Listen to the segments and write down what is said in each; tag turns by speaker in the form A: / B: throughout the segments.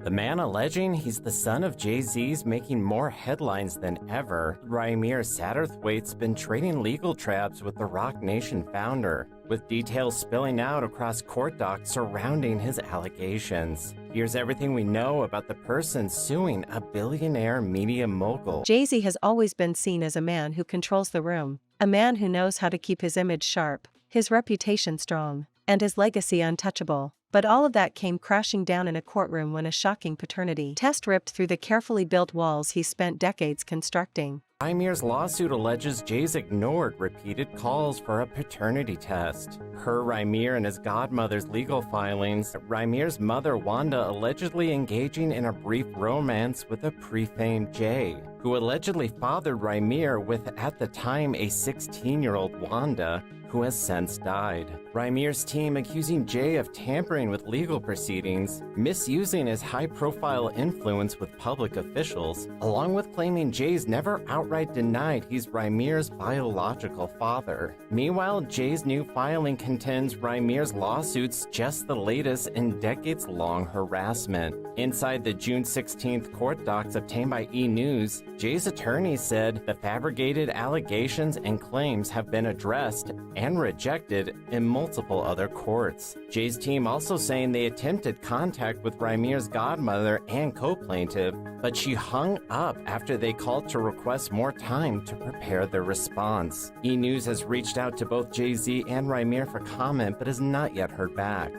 A: The man alleging he's the son of JayZ's making more headlines than ever, Rymir Satterthwaite's been trading legal traps with the Rock Nation founder, with details spilling out across court docs surrounding his allegations. Here's everything we know about the person suing a billionaire media mogul.
B: JayZ has always been seen as a man who controls the room, a man who knows how to keep his image sharp, his reputation strong, and his legacy untouchable. But all of that came crashing down in a courtroom when a shocking paternity test ripped through the carefully built walls he spent decades constructing.
A: Rymir's lawsuit alleges JayZ ignored repeated calls for a paternity test. Per Rymir and his godmother's legal filings, Rymir's mother Wanda allegedly engaging in a brief romance with a pre-famed Jay, who allegedly fathered Rymir with, at the time, a 16-year-old Wanda, who has since died. Rymir's team accusing Jay of tampering with legal proceedings, misusing his high-profile influence with public officials, along with claiming Jay's never outright denied he's Rymir's biological father. Meanwhile, Jay's new filing contends Rymir's lawsuit's just the latest in decades-long harassment. Inside the June 16th court docs obtained by E! News, Jay's attorney said the fabricated allegations and claims have been addressed and rejected in multiple other courts. Jay's team also saying they attempted contact with Rymir's godmother and co-plaintiff, but she hung up after they called to request more time to prepare their response. E! News has reached out to both JayZ and Rymir for comment, but has not yet heard back.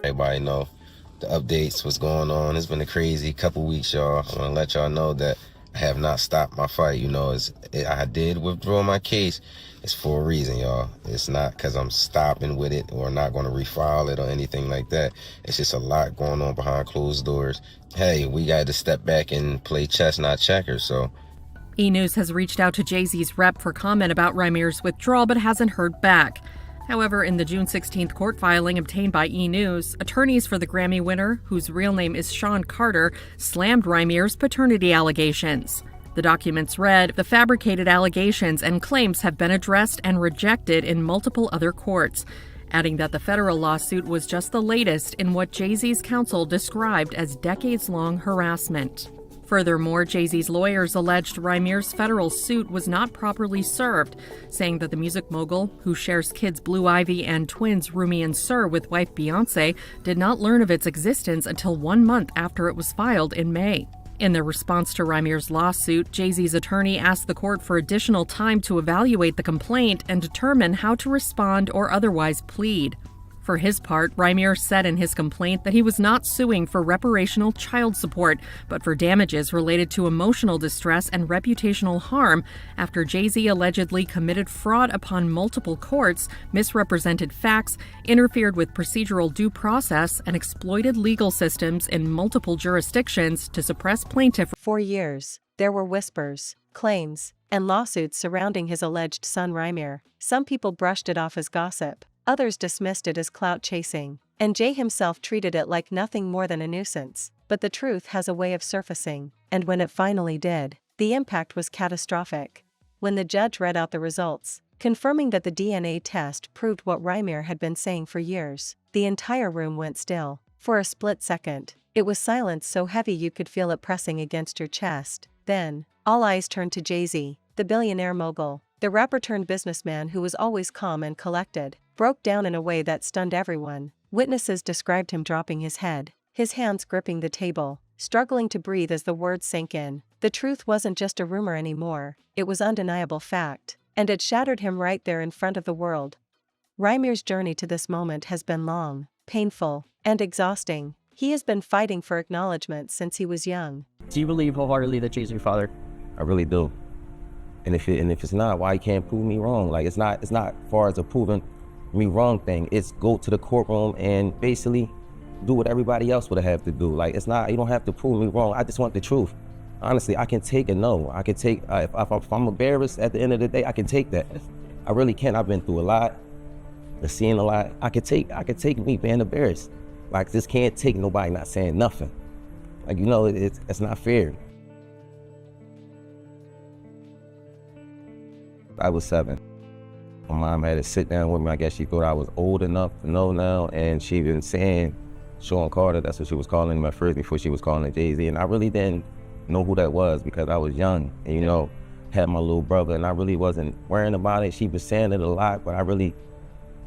C: Everybody know the updates, what's going on. It's been a crazy couple weeks, y'all. I want to let y'all know that I have not stopped my fight. You know, I did withdraw my case. It's for a reason, y'all. It's not because I'm stopping with it or not going to refile it or anything like that. It's just a lot going on behind closed doors. Hey, we got to step back and play chess, not checkers, so.
D: E! News has reached out to JayZ's rep for comment about Rymir's withdrawal but hasn't heard back. However, in the June 16th court filing obtained by E! News, attorneys for the Grammy winner, whose real name is Sean Carter, slammed Rymir's paternity allegations. The documents read, "The fabricated allegations and claims have been addressed and rejected in multiple other courts," adding that the federal lawsuit was just the latest in what JayZ's counsel described as decades-long harassment. Furthermore, JayZ's lawyers alleged Rymir's federal suit was not properly served, saying that the music mogul, who shares kids Blue Ivy and twins Rumi and Sir with wife Beyoncé, did not learn of its existence until 1 month after it was filed in May. In their response to Rymir's lawsuit, JayZ's attorney asked the court for additional time to evaluate the complaint and determine how to respond or otherwise plead. For his part, Rymir said in his complaint that he was not suing for reparational child support, but for damages related to emotional distress and reputational harm after JayZ allegedly committed fraud upon multiple courts, misrepresented facts, interfered with procedural due process, and exploited legal systems in multiple jurisdictions to suppress plaintiff.
B: For years, there were whispers, claims, and lawsuits surrounding his alleged son Rymir. Some people brushed it off as gossip. Others dismissed it as clout chasing, and Jay himself treated it like nothing more than a nuisance. But the truth has a way of surfacing, and when it finally did, the impact was catastrophic. When the judge read out the results, confirming that the DNA test proved what Rymir had been saying for years, the entire room went still. For a split second, it was silence so heavy you could feel it pressing against your chest. Then, all eyes turned to JayZ, the billionaire mogul. The rapper-turned-businessman who was always calm and collected, broke down in a way that stunned everyone. Witnesses described him dropping his head, his hands gripping the table, struggling to breathe as the words sank in. The truth wasn't just a rumor anymore, it was undeniable fact, and it shattered him right there in front of the world. Rymir's journey to this moment has been long, painful, and exhausting. He has been fighting for acknowledgement since he was young.
E: Do you believe wholeheartedly that JayZ your father?
C: I really do. And if it's not, why you can't prove me wrong? Like, it's not far as a proving me wrong thing. It's go to the courtroom and basically do what everybody else would have to do. Like, it's not, you don't have to prove me wrong. I just want the truth. Honestly, I can take a no. I can take, if I'm embarrassed at the end of the day, I can take that. I really can. I've been through a lot, I've seen a lot. I could take me being embarrassed. Like, just can't take nobody not saying nothing. Like, you know, it's not fair. I was 7. My mom had to sit down with me. I guess she thought I was old enough to know now, and she been saying Sean Carter, that's what she was calling him at first before she was calling it JayZ. And I really didn't know who that was because I was young and, you know, had my little brother and I really wasn't worrying about it. She was saying it a lot, but I really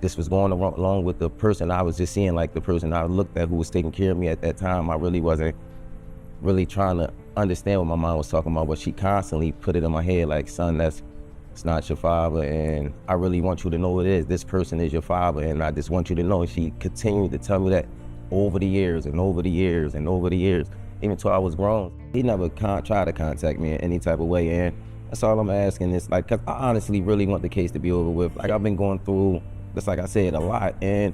C: just was going along with the person I was just seeing, like the person I looked at who was taking care of me at that time. I really wasn't really trying to understand what my mom was talking about, but she constantly put it in my head like, son, it's not your father, and I really want you to know it is. This person is your father, and I just want you to know. And she continued to tell me that over the years and over the years and over the years, even till I was grown. He never tried to contact me in any type of way, and that's all I'm asking is, like, because I honestly really want the case to be over with. Like, I've been going through, just like I said, a lot, and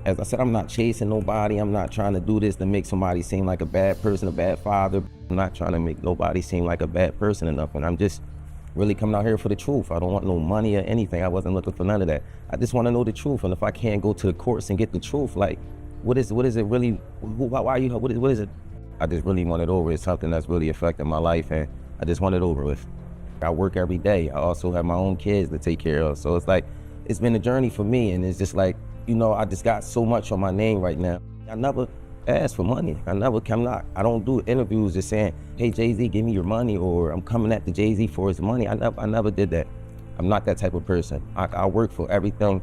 C: as I said, I'm not chasing nobody. I'm not trying to do this to make somebody seem like a bad person, a bad father. I'm not trying to make nobody seem like a bad person or nothing. I'm just really coming out here for the truth. I don't want no money or anything. I wasn't looking for none of that. I just want to know the truth. And if I can't go to the courts and get the truth, like, what is it really, what is it? I just really want it over. It's something that's really affecting my life, and I just want it over with. I work every day. I also have my own kids to take care of. So it's like, it's been a journey for me, and it's just like, you know, I just got so much on my name right now. I never ask for money. I don't do interviews just saying, hey, JayZ, give me your money, or I'm coming at the JayZ for his money. I never did that. I'm not that type of person. I work for everything.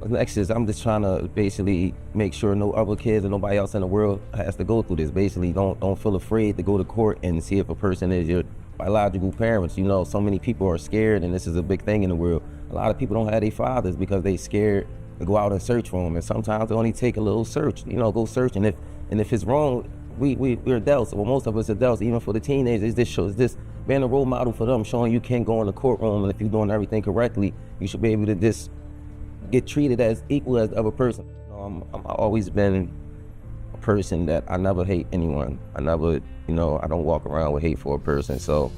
C: Next is I'm just trying to basically make sure no other kids or nobody else in the world has to go through this. Basically, don't feel afraid to go to court and see if a person is your biological parents. You know, so many people are scared, and this is a big thing in the world. A lot of people don't have their fathers because they scared to go out and search for them, and sometimes it only take a little search. You know, go search, and if it's wrong, we're adults. Well, most of us adults, even for the teenagers, this being a role model for them, showing you can go in the courtroom, and if you're doing everything correctly, you should be able to just get treated as equal as the other person. I've always been a person that I never hate anyone. I never, you know, I don't walk around with hate for a person. So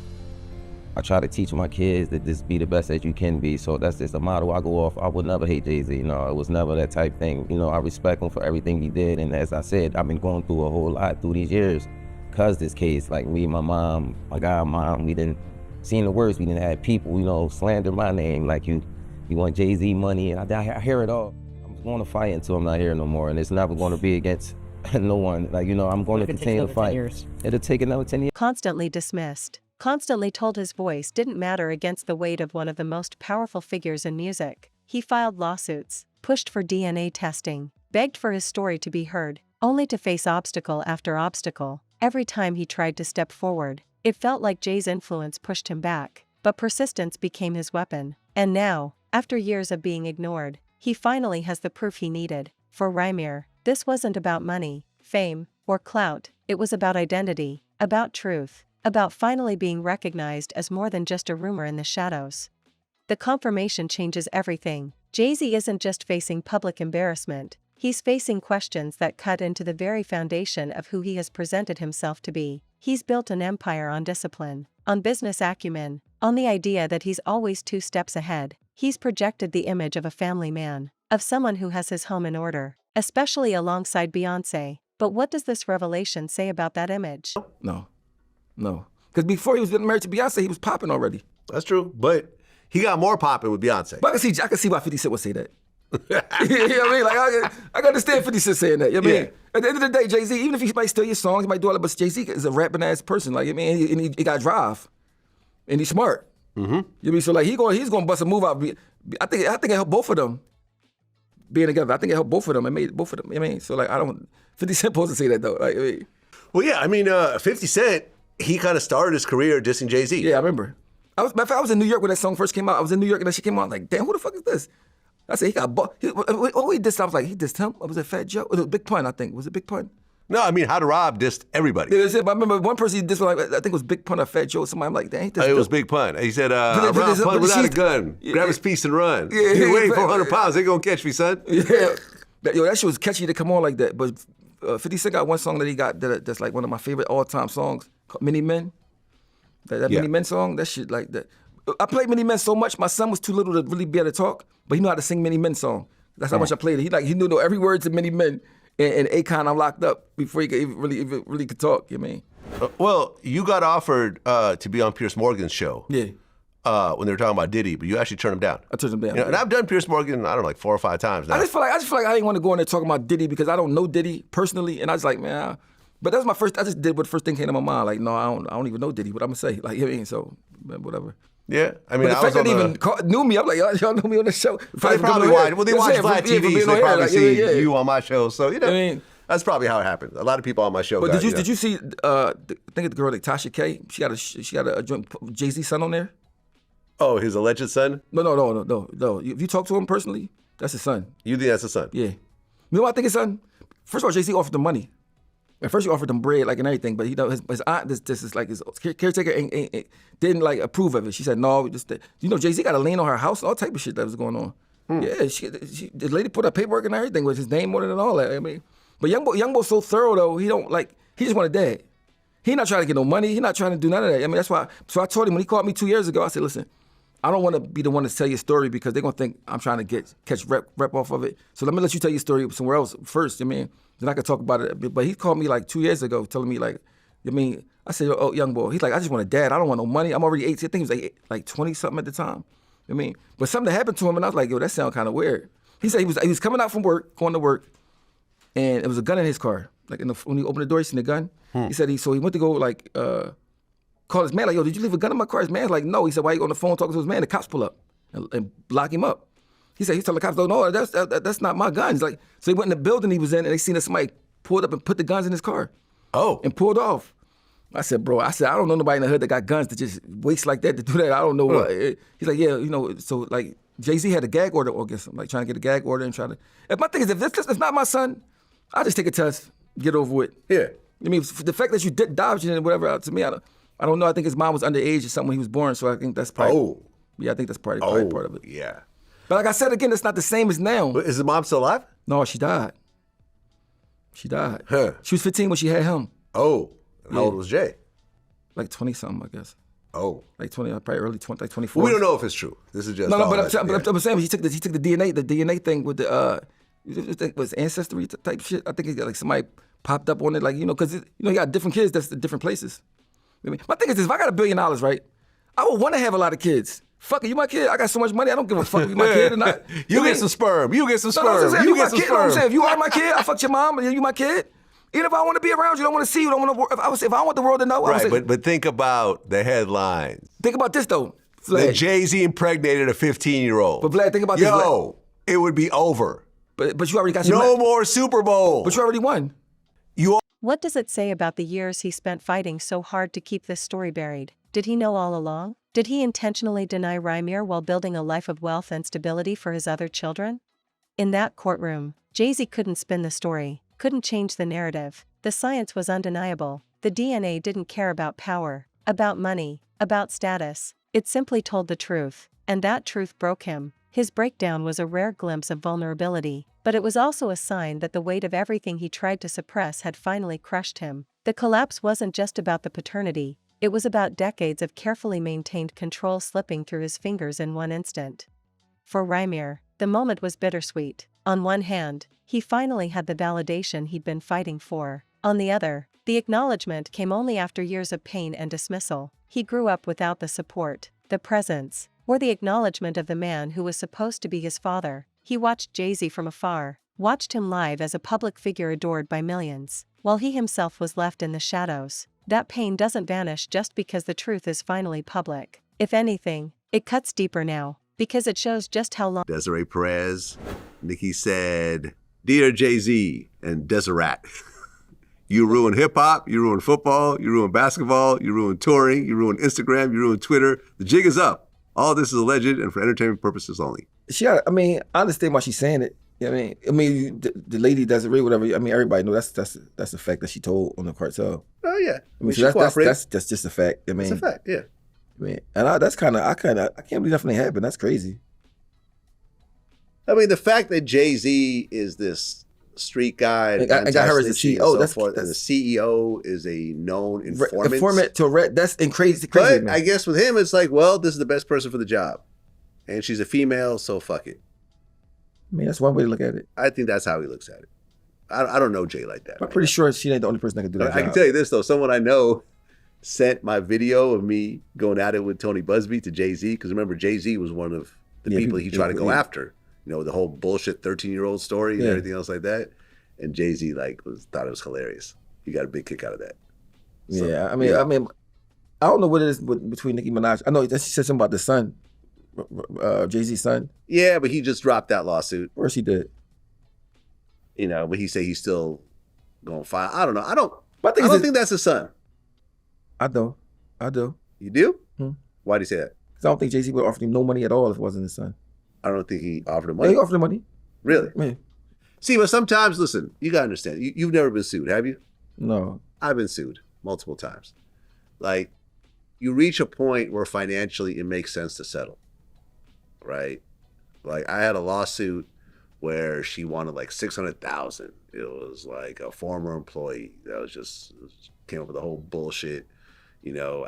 C: I try to teach my kids that just be the best that you can be. So that's just a motto I go off. I would never hate JayZ. You know, it was never that type thing. You know, I respect him for everything he did. And as I said, I've been going through a whole lot through these years because this case, like me, my mom, my godmom, we didn't see the worst. We didn't have people, you know, slander my name like you want JayZ money, and I hear it all. I'm going to fight until I'm not here no more, and it's never going to be against no one. Like, you know, I'm going to continue to fight. It'll take another 10 years.
B: Constantly dismissed, constantly told his voice didn't matter against the weight of one of the most powerful figures in music. He filed lawsuits, pushed for DNA testing, begged for his story to be heard, only to face obstacle after obstacle. Every time he tried to step forward, it felt like Jay's influence pushed him back, but persistence became his weapon. And now, after years of being ignored, he finally has the proof he needed. For Rymir, this wasn't about money, fame, or clout. It was about identity, about truth, about finally being recognized as more than just a rumor in the shadows. The confirmation changes everything. JayZ isn't just facing public embarrassment, he's facing questions that cut into the very foundation of who he has presented himself to be. He's built an empire on discipline, on business acumen, on the idea that he's always 2 steps ahead. He's projected the image of a family man, of someone who has his home in order, especially alongside Beyoncé. But what does this revelation say about that image?
F: No. Because before he was getting married to Beyonce, he was popping already.
G: That's true, but he got more popping with Beyonce.
F: But I can see why 50 Cent would say that. You know what I mean? Like, I can understand 50 Cent saying that. You know what I mean? At the end of the day, JayZ, even if he might steal your songs, he might do all that, but JayZ is a rapping ass person. Like, I mean, and he got drive, and he's smart. Mm-hmm. You know what I mean? So like he's gonna bust a move out. I think it helped both of them being together. I think it helped both of them. It made both of them. You know what I mean? So like 50 Cent supposed to say that though. Like, I mean,
G: well, yeah, I mean, 50 Cent, he kind of started his career dissing JayZ.
F: Yeah, I remember. I was in New York when that song first came out. I was in New York and that shit came out. Like, damn, who the fuck is this? I said he got he dissed. I was like, he dissed him. Or was it Fat Joe? It was Big Pun, I think. Was it Big Pun?
G: No, I mean, How to Rob dissed everybody.
F: Yeah, that's it. But I remember one person he dissed, like, I think it was Big Pun or Fat Joe. Somebody, I'm like, dang,
G: it was Big Pun. He said, rob pun without a gun. Grab his piece and run. Yeah, you're weighing 400 pounds. They gonna catch me, son.
F: Yeah. That shit was catchy to come on like that. But 50 Cent got one song that he got that's like one of my favorite all-time songs, called Many Men. That Many Men song, that shit like that. I played Many Men so much, my son was too little to really be able to talk, but he knew how to sing Many Men song. That's how much I played it. He knew every word to Many Men. And Akon, I'm locked up before he could even really could talk. You know what I mean?
G: Well, you got offered to be on Piers Morgan's show.
F: Yeah.
G: when they were talking about Diddy, but you actually turned him down.
F: I turned him down.
G: You know, and I've done Pierce Morgan, I don't know, like 4 or 5 times now.
F: I just feel like I didn't want to go in there talking about Diddy because I don't know Diddy personally, and I was like, man. But that was my first. I just did what first thing came to my mind. Like, no, I don't even know Diddy. What I'm gonna say? Like, you know what I mean? So, whatever.
G: Yeah, I mean,
F: but the fact that they even knew me, I'm like, y'all know me on the show.
G: They probably watch. Well, they watch Vlad TV, so they probably see you on my show. So you know,
F: I mean,
G: that's probably how it happened. A lot of people on my show.
F: But did you see? I think the girl like Tasha K. She got a JayZ son on there.
G: Oh, his alleged son?
F: No. If you talk to him personally, that's his son.
G: You think that's his son?
F: Yeah. You know what I think his son? First of all, JayZ offered him money. At first, he offered him bread, like, and everything, but his aunt, this is like his caretaker, didn't like approve of it. She said, no, JayZ got a lien on her house, all type of shit that was going on. Yeah, the lady put her paperwork and everything with his name on it and all that. I mean, but young boy's so thorough though. He just want a dad. He not trying to get no money. He not trying to do none of that. I mean, that's why. So I told him when he called me 2 years ago, I said, listen, I don't want to be the one to tell your story because they're gonna think I'm trying to catch rep off of it. So let me let you tell your story somewhere else first. I mean. Then I could talk about it. But he called me like 2 years ago telling me like, I said, oh, young boy. He's like, I just want a dad. I don't want no money. I'm already 18. I think he was like 20-something at the time. But something happened to him and I was like, yo, that sounds kind of weird. He said he was coming out from work, going to work, and there was a gun in his car. Like when he opened the door, he seen the gun. He said he went to go like, call his man, like, yo, did you leave a gun in my car? His man's like, no. He said, why you on the phone talking to his man? The cops pull up and lock him up. He said, he's telling the cops, no, that's not my guns. Like, so he went in the building he was in and they seen that somebody pulled up and put the guns in his car.
G: Oh.
F: And pulled off. I said, bro, I don't know nobody in the hood that got guns to just waste like that to do that. I don't know what. He's like, yeah, so like JayZ had a gag order against him, like trying to get a gag order and trying to. If my thing is, if it's not my son, I'll just take a test, get over with.
G: Yeah.
F: I mean, the fact that you dodged it and whatever, to me, I don't know. I think his mom was underage or something when he was born, so I think that's probably.
G: Oh.
F: Yeah, I think that's probably part of it.
G: Yeah.
F: But like I said again, it's not the same as now.
G: But is the mom still alive?
F: No, she died. She died.
G: Huh.
F: She was 15 when she had him.
G: Oh. How old was Jay?
F: Like 20-something, I guess.
G: Oh.
F: Like 20, probably early 20, like 24.
G: We don't know if it's true. This is just
F: but I'm saying he took the DNA thing with the it was ancestry type shit. I think he got like somebody popped up on it, like because he got different kids that's in different places. I mean, my thing is this: if I got $1 billion, right, I would want to have a lot of kids. Fuck it, you my kid. I got so much money, I don't give a fuck if you my kid or not.
G: You get some sperm. You get some sperm.
F: No,
G: you get some
F: sperm. I'm saying, if you are my kid, I fucked your mom, and you my kid. Even if I want to be around you, don't want to see you, don't want to. If I want the world to know,
G: right? But think about the headlines.
F: Think about this though.
G: Vlad. That JayZ impregnated a 15-year-old.
F: But Vlad, think about this.
G: Yo, it would be over.
F: But you already got
G: no more Super Bowl.
F: But you already won.
B: What does it say about the years he spent fighting so hard to keep this story buried? Did he know all along? Did he intentionally deny Rymir while building a life of wealth and stability for his other children? In that courtroom, JayZ couldn't spin the story, couldn't change the narrative. The science was undeniable. The DNA didn't care about power, about money, about status. It simply told the truth, and that truth broke him. His breakdown was a rare glimpse of vulnerability, but it was also a sign that the weight of everything he tried to suppress had finally crushed him. The collapse wasn't just about the paternity. It was about decades of carefully maintained control slipping through his fingers in one instant. For Rymir, the moment was bittersweet. On one hand, he finally had the validation he'd been fighting for. On the other, the acknowledgement came only after years of pain and dismissal. He grew up without the support, the presence, or the acknowledgement of the man who was supposed to be his father. He watched JayZ from afar, watched him live as a public figure adored by millions, while he himself was left in the shadows. That pain doesn't vanish just because the truth is finally public. If anything, it cuts deeper now, because it shows just how long.
G: Desiree Perez, Nikki said, "Dear JayZ and Deseret, you ruin hip-hop, you ruin football, you ruin basketball, you ruin touring, you ruin Instagram, you ruin Twitter. The jig is up. All this is alleged and for entertainment purposes only."
F: I understand why she's saying it. You know what I mean? The lady Desiree, whatever. I mean, everybody knows that's the fact that she told on the cartel.
G: Oh yeah.
F: I mean, so that's just a fact. I mean,
G: it's a fact. Yeah.
F: I mean, and I can't believe nothing happened. That's crazy.
G: I mean, the fact that JayZ is this street guy
F: and got her as the CEO,
G: and the CEO is a known informant.
F: That's crazy.
G: But
F: man.
G: I guess with him, it's like, well, this is the best person for the job, and she's a female, so fuck it.
F: I mean, that's one way to look at it.
G: I think that's how he looks at it. I don't know Jay like that.
F: I'm pretty sure she ain't the only person that can do that.
G: I can tell you this though, someone I know sent my video of me going at it with Tony Busby to JayZ, because remember, JayZ was one of the people he tried to go after. You know, the whole bullshit 13-year-old story and everything else like that. And JayZ thought it was hilarious. He got a big kick out of that. So,
F: I mean, I don't know what it is between Nicki Minaj. I know she said something about the son, JayZ's son.
G: Yeah, but he just dropped that lawsuit.
F: Or she did.
G: You know, but he said he's still going to file. I don't know. I don't think that's his son.
F: I do.
G: You do?
F: Hmm.
G: Why do you say that?
F: Because I don't think JayZ would offer him no money at all if it wasn't his son.
G: I don't think he offered him
F: Yeah,
G: money.
F: he offered him money.
G: Really?
F: Yeah.
G: See, but sometimes, listen, you got to understand. You've never been sued, have you?
F: No.
G: I've been sued multiple times. Like, you reach a point where financially it makes sense to settle, right? Like, I had a lawsuit where she wanted like $600,000. It was like a former employee that came up with a whole bullshit,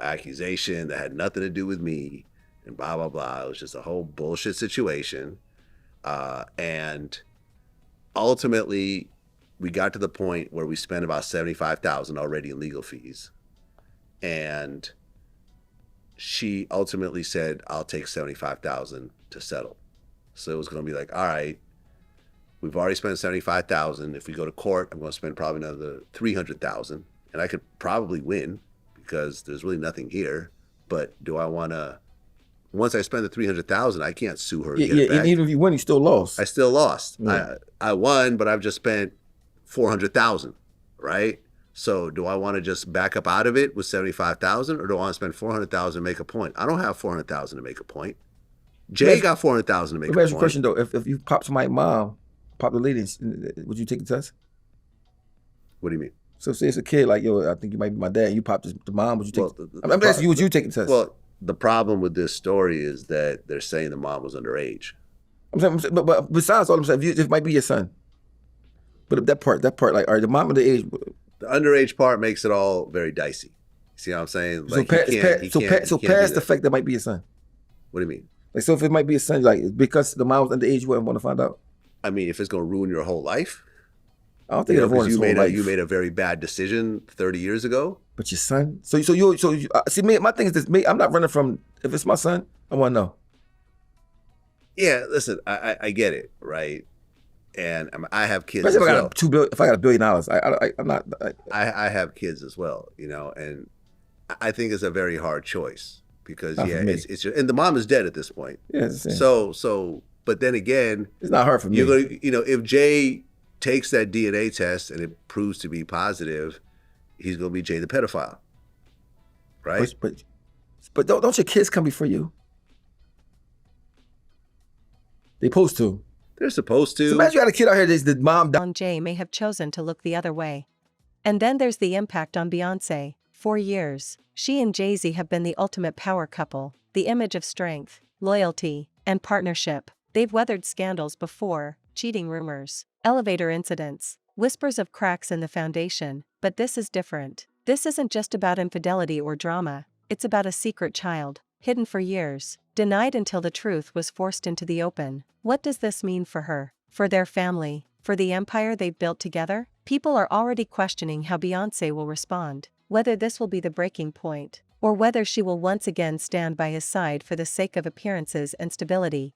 G: accusation that had nothing to do with me, and blah, blah, blah. It was just a whole bullshit situation. And ultimately, we got to the point where we spent about $75,000 already in legal fees. And she ultimately said, I'll take $75,000 to settle. So it was going to be like, all right, we've already spent $75,000. If we go to court, I'm going to spend probably another $300,000. And I could probably win because there's really nothing here. But do I want to, once I spend the $300,000, I can't sue her.
F: Yeah, and even if you win, you still lost.
G: I still lost.
F: Yeah.
G: I won, but I've just spent $400,000, right? So do I want to just back up out of it with $75,000, or do I want to spend $400,000 to make a point? I don't have $400,000 to make a point. Jay got $400,000 to make a point.
F: Let me ask you a question though. If you pop somebody's mom, pop the lady, would you take the test?
G: What do you mean?
F: So say it's a kid like, yo, I think you might be my dad, and you pop the mom, would you take I'm asking you, would you take the test?
G: Well, the problem with this story is that they're saying the mom was underage.
F: I'm saying, but besides all I'm saying, if it might be your son. But that part, like, all right, the mom of the age.
G: The underage part makes it all very dicey. See what I'm saying? Like,
F: so past the fact that might be your son.
G: What do you mean?
F: Like, so if it might be a son, like, because the mom was underage, you wouldn't want to find out?
G: I mean, if it's going to ruin your whole life.
F: I don't think it'll ruin his whole life.
G: You made a very bad decision 30 years ago. But
F: your son? So you see, me, my thing is this, I'm not running from, if it's my son, I want to know.
G: Yeah, listen, I get it, right? And I have kids
F: Especially
G: as well.
F: If I got $1 billion, I'm not.
G: I have kids as well, and I think it's a very hard choice because it's and the mom is dead at this point.
F: Yeah, it's the same.
G: So, but then again,
F: it's not hard for me.
G: You're gonna, if Jay takes that DNA test and it proves to be positive, he's gonna be Jay the pedophile, right?
F: But don't your kids come before you? They supposed to.
G: They're supposed to.
F: So imagine you got a kid out here, the mom died.
B: Jay may have chosen to look the other way. And then there's the impact on Beyonce. For years, she and JayZ have been the ultimate power couple, the image of strength, loyalty, and partnership. They've weathered scandals before, cheating rumors, elevator incidents, whispers of cracks in the foundation, but this is different. This isn't just about infidelity or drama, it's about a secret child, hidden for years, denied until the truth was forced into the open. What does this mean for her, for their family, for the empire they've built together? People are already questioning how Beyonce will respond, whether this will be the breaking point, or whether she will once again stand by his side for the sake of appearances and stability.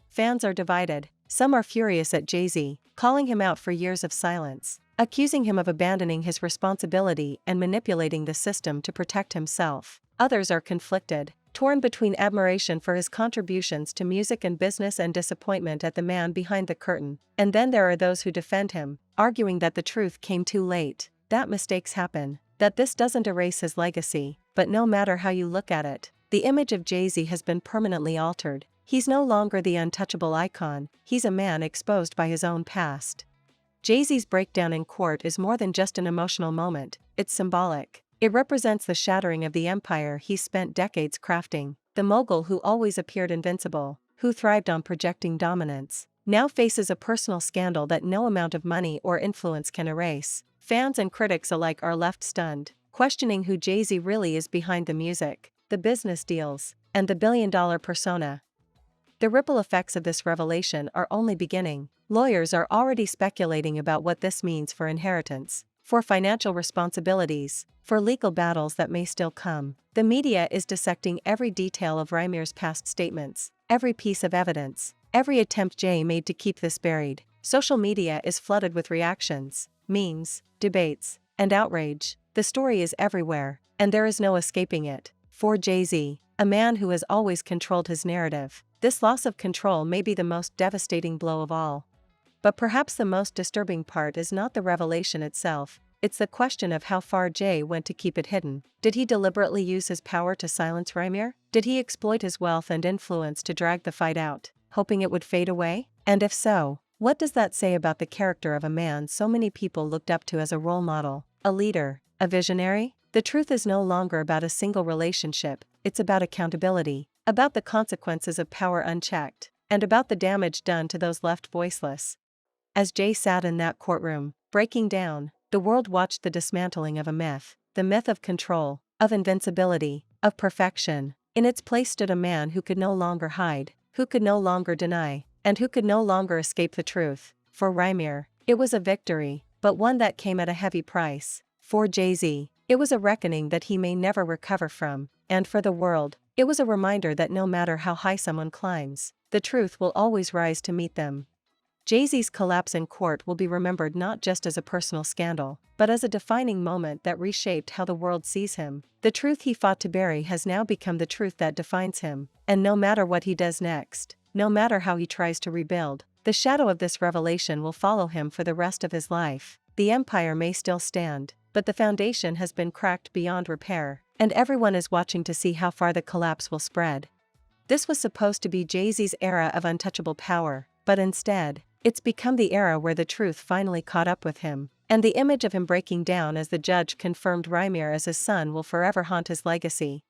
B: Fans are divided. Some are furious at JayZ, calling him out for years of silence, accusing him of abandoning his responsibility and manipulating the system to protect himself. Others are conflicted, torn between admiration for his contributions to music and business and disappointment at the man behind the curtain. And then there are those who defend him, arguing that the truth came too late, that mistakes happen, that this doesn't erase his legacy. But no matter how you look at it, the image of JayZ has been permanently altered. He's no longer the untouchable icon, he's a man exposed by his own past. JayZ's breakdown in court is more than just an emotional moment, it's symbolic. It represents the shattering of the empire he spent decades crafting. The mogul who always appeared invincible, who thrived on projecting dominance, now faces a personal scandal that no amount of money or influence can erase. Fans and critics alike are left stunned, questioning who JayZ really is behind the music, the business deals, and the billion-dollar persona. The ripple effects of this revelation are only beginning. Lawyers are already speculating about what this means for inheritance, for financial responsibilities, for legal battles that may still come. The media is dissecting every detail of Rymir's past statements, every piece of evidence, every attempt Jay made to keep this buried. Social media is flooded with reactions, memes, debates, and outrage. The story is everywhere, and there is no escaping it. For JayZ, a man who has always controlled his narrative, this loss of control may be the most devastating blow of all. But perhaps the most disturbing part is not the revelation itself, it's the question of how far Jay went to keep it hidden. Did he deliberately use his power to silence Rymir? Did he exploit his wealth and influence to drag the fight out, hoping it would fade away? And if so, what does that say about the character of a man so many people looked up to as a role model, a leader, a visionary? The truth is no longer about a single relationship, it's about accountability, about the consequences of power unchecked, and about the damage done to those left voiceless. As Jay sat in that courtroom, breaking down, the world watched the dismantling of a myth, the myth of control, of invincibility, of perfection. In its place stood a man who could no longer hide, who could no longer deny, and who could no longer escape the truth. For Rymir, it was a victory, but one that came at a heavy price. For JayZ, it was a reckoning that he may never recover from, and for the world, it was a reminder that no matter how high someone climbs, the truth will always rise to meet them. JayZ's collapse in court will be remembered not just as a personal scandal, but as a defining moment that reshaped how the world sees him. The truth he fought to bury has now become the truth that defines him, and no matter what he does next, no matter how he tries to rebuild, the shadow of this revelation will follow him for the rest of his life. The empire may still stand, but the foundation has been cracked beyond repair, and everyone is watching to see how far the collapse will spread. This was supposed to be JayZ's era of untouchable power, but instead, it's become the era where the truth finally caught up with him, and the image of him breaking down as the judge confirmed Rymir as his son will forever haunt his legacy.